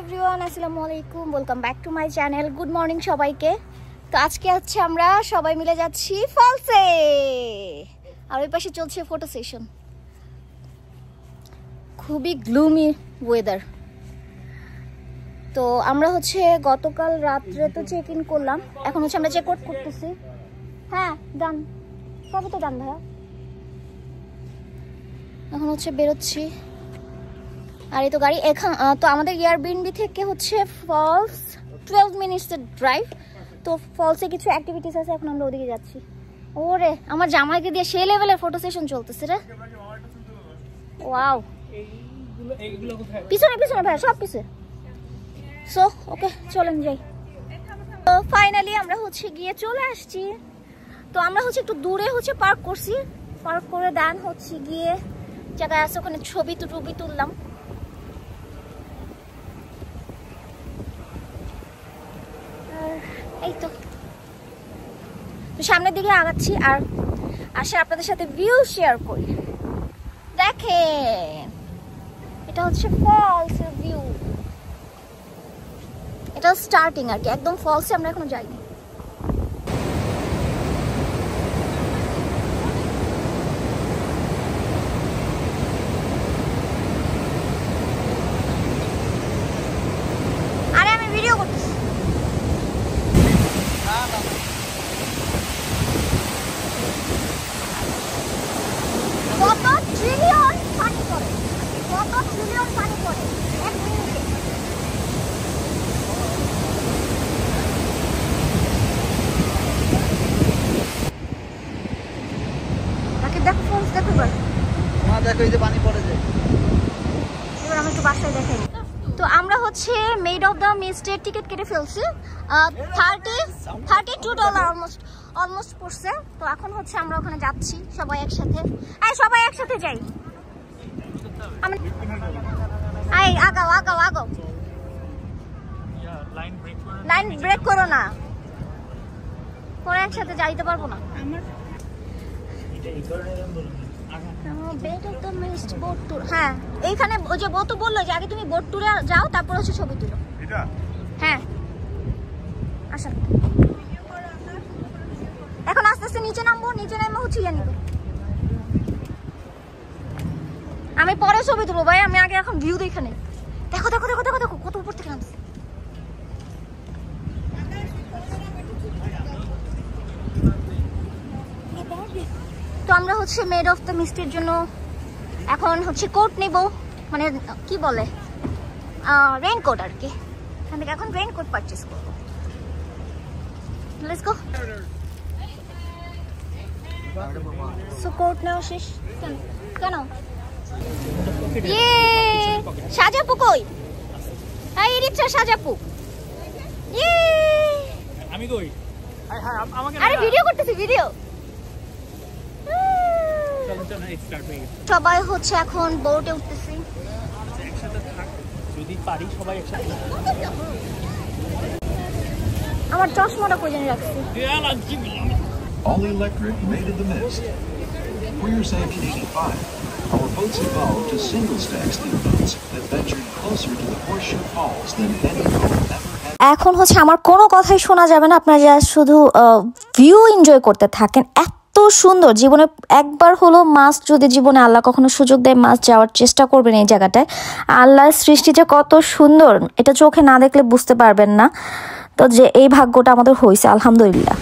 Everyone, আসসালামু আলাইকুম, welcome back to my channel. Good morning সবাইকে। তো আজকে হচ্ছে আমরা সবাই মিলে যাচ্ছি ফলসে, আর ওই পাশে চলছে ফটো সেশন। খুবই গ্লুমি ওয়েদার। তো আমরা হচ্ছে গতকাল রাত্রে তো চেক ইন করলাম, এখন হচ্ছে আমরা চেক আউট করতেছি। হ্যাঁ ডান, সবই তো ডান ভাইয়া। এখন হচ্ছে বেরোচ্ছি, আর এই তো গাড়ি এখন। তো আমাদের এয়ারবিএনবি থেকে হচ্ছে ফলস 12 মিনিটসের ড্রাইভ। তো ফলসে কিছু অ্যাক্টিভিটিস আছে, এখন আমরা ওদিকে যাচ্ছি। ওরে আমার জামাইকে দিয়ে সেই লেভেলের ফটো সেশন চলতেছে রে। ওয়াও, পিছনে পিছনে ভাই, সব পিছনে। সো ওকে, চলেন যাই। তো ফাইনালি আমরা হচ্ছে গিয়ে চলে আসছি। তো আমরা হচ্ছে একটু দূরে হচ্ছে পার্ক করছি, পার্ক করে দেন হচ্ছে গিয়ে জায়গায় আছে, ওখানে ছবি তুললাম। এই তো সামনের দিকে আগাচ্ছি, আর আসে আপনাদের সাথে ভিউ শেয়ার করি। দেখেন, এটা হচ্ছে ফলস ভিউ। এটা স্টার্টিং আর কি, একদম ফলসে আমরা এখনো যাইনি। আরে আমি ভিডিও করতেছি। কত ট্রিলিয়ন পানি পড়ে, কত ট্রিলিয়ন পানি পড়ে এক মিনিটে। তাকে দেখো ফলস, দেখো এবার। মা দেখো এই যে পানি পড়ে যায়। এবার আমি একটু বাসায় দেখাই। তো আমরা হচ্ছে মেড অফ দ্য মিস্টের টিকিট কেটে ফেলছি। $32 অলমোস্ট পড়ছে। তো এখন হচ্ছে আমরা ওখানে যাচ্ছি সবাই একসাথে। সবাই একসাথে যাই। আগাও আগাও আগাও, লাইন ব্রেক করো না, পরে একসাথে যাইতে পারবো না। হ্যাঁ, এইখানে ওই যে বউ তো বললো যে আগে তুমি বোট ট্যুরে যাও, তারপর হচ্ছে ছবি তুলো। হ্যাঁ আসা, এখন আস্তে আস্তে নিচে নামবো, নিচে নেমে হচ্ছে ইয়ে নিবো। আমি পরে ছবি তুলবো ভাই, আমি আগে এখন ভিউ দেখে নেই। দেখো দেখো দেখো দেখো দেখো কত উপর থেকে নামছে। তো আমরা হচ্ছে মেড অফ দ্য মিস্টের জন্য এখন হচ্ছে কোট নেব, মানে কি বলে রেইনকোট আর কি। এখান থেকে এখন রেইনকোট পারচেজ করবো। Let's go. সো কোট নাও শেষ। কেন ইয়ে সাজাপু কই? এই রিক্সা সাজাপু। ইয়ে আমি কই? আমাকে আরে ভিডিও করতেছি, ভিডিও। সবাই হচ্ছে এখন বোটে উঠতেছি। একসাথে থাক যদি পারি, সবাই একসাথে। আমার চশমাটা কই জানি রাখছি। All electric made of the mist. For your safety 85, our boats evolved to single-stack steamboats that ventured closer to the Horseshoe Falls than any boat ever had. এখন হচ্ছে আমার কোনো কথাই শোনা যাবে না, আপনারা যা শুধু ভিউ এনজয় করতে থাকেন। এত সুন্দর, জীবনে একবার হলো মাছ, যদি জীবনে আল্লাহ কখনো সুযোগ দেয় মাছ যাওয়ার চেষ্টা করবেন এই জায়গাটায়। আল্লাহর সৃষ্টি যে কত সুন্দর, এটা চোখে না দেখলে বুঝতে পারবেন না। তো যে এই ভাগ্যটা আমাদের হয়েছে, আলহামদুলিল্লাহ।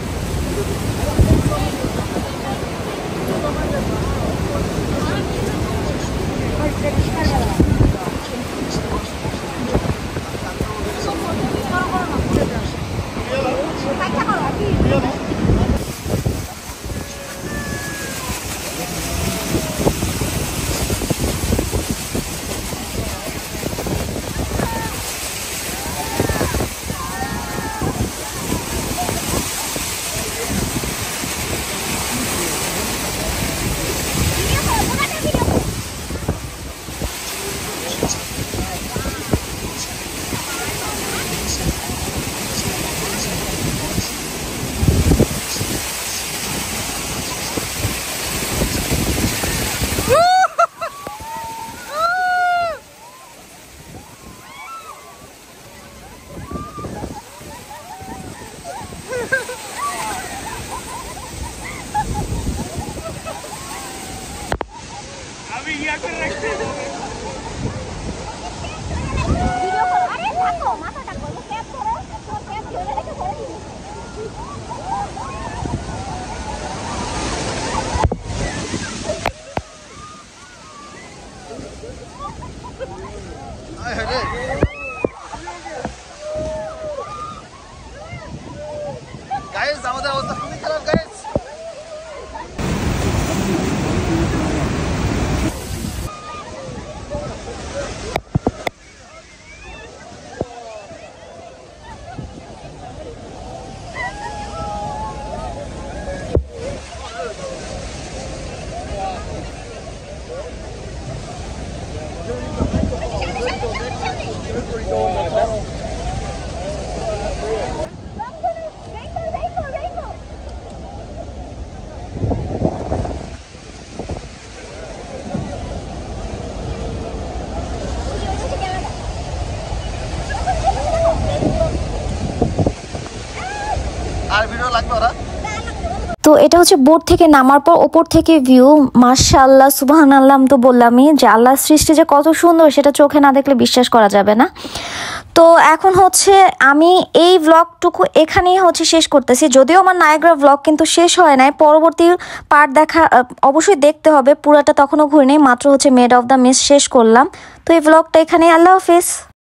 আমি ইয়া করে রাখছি গাইস আমাদের অবস্থা খুবই খারাপ গাইস আর ভিডিও লাগবে ওরা তো এটা হচ্ছে বোট থেকে নামার পর ওপর থেকে ভিউ, মাশাআল্লাহ সুবহানাল্লাহ। আমি তো বললামই যে আল্লাহর সৃষ্টি যে কত সুন্দর সেটা চোখে না দেখলে বিশ্বাস করা যাবে না। তো এখন হচ্ছে আমি এই ব্লগটুকু এখানেই হচ্ছে শেষ করতেছি। যদিও আমার নায়াগ্রা ব্লগ কিন্তু শেষ হয় নাই, পরবর্তী পার্ট দেখা অবশ্যই দেখতে হবে। পুরাটা তখনও ঘুরে নেই, মাত্র হচ্ছে মেড অফ দ্য মিস্ট শেষ করলাম। তো এই ব্লগটা এখানেই, আল্লাহ হাফেজ।